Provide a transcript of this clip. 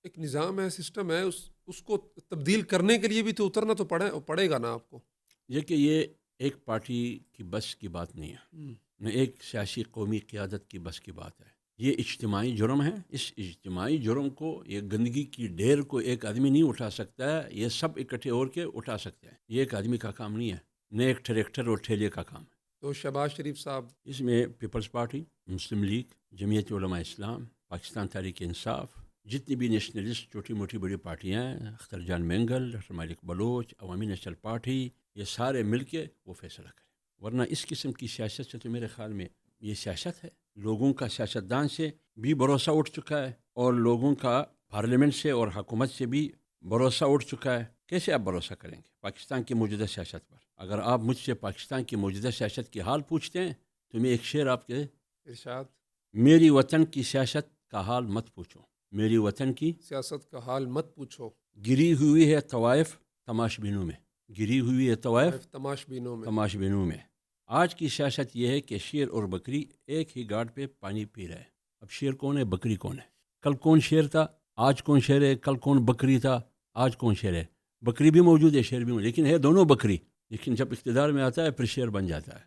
ایک نظام ہے، سسٹم ہے، اس کو تبدیل کرنے کے لیے بھی تو اترنا تو پڑے گا نا آپ کو. یہ کہ یہ ایک پارٹی کی بس کی بات نہیں ہے، نہ ایک سیاسی قومی قیادت کی بس کی بات ہے. یہ اجتماعی جرم ہے. اس اجتماعی جرم کو، یہ گندگی کی ڈھیر کو ایک آدمی نہیں اٹھا سکتا ہے. یہ سب اکٹھے ہو کے اٹھا سکتے ہیں. یہ ایک آدمی کا کام نہیں ہے، نہ ایک ٹریکٹر اور ٹھیلے کا کام ہے. تو شہباز شریف صاحب، اس میں پیپلز پارٹی، مسلم لیگ، جمعیت علماء اسلام، پاکستان تحریک انصاف، جتنی بھی نیشنلسٹ چھوٹی موٹی بڑی پارٹیاں ہیں، اختر جان مینگل، ڈاکٹر مالک بلوچ، عوامی نیشنل پارٹی، یہ سارے مل کے وہ فیصلہ کریں. ورنہ اس قسم کی سیاست سے تو میرے خیال میں یہ سیاست ہے. لوگوں کا سیاستدان سے بھی بھروسہ اٹھ چکا ہے اور لوگوں کا پارلیمنٹ سے اور حکومت سے بھی بھروسہ اٹھ چکا ہے. کیسے آپ بھروسہ کریں گے پاکستان کی موجودہ سیاست پر؟ اگر آپ مجھ سے پاکستان کی موجودہ سیاست کی حال پوچھتے ہیں تو میں ایک شعر آپ کے، ارشاد. میری وطن کی سیاست کا حال مت پوچھو، میری وطن کی سیاست کا حال مت پوچھو، گری ہوئی ہے طوائف تماش بینوں میں، گری ہوئی ہے طوائف تماش بینوں میں. تماش بینوں میں. آج کی سیاست یہ ہے کہ شیر اور بکری ایک ہی گاڑ پہ پانی پی رہے ہیں. اب شیر کون ہے، بکری کون ہے؟ کل کون شیر تھا، آج کون شیر ہے؟ کل کون بکری تھا، آج کون شیر ہے؟ بکری بھی موجود ہے، شیر بھی موجود، لیکن ہے دونوں بکری. لیکن جب اقتدار میں آتا ہے پھر شیر بن جاتا ہے.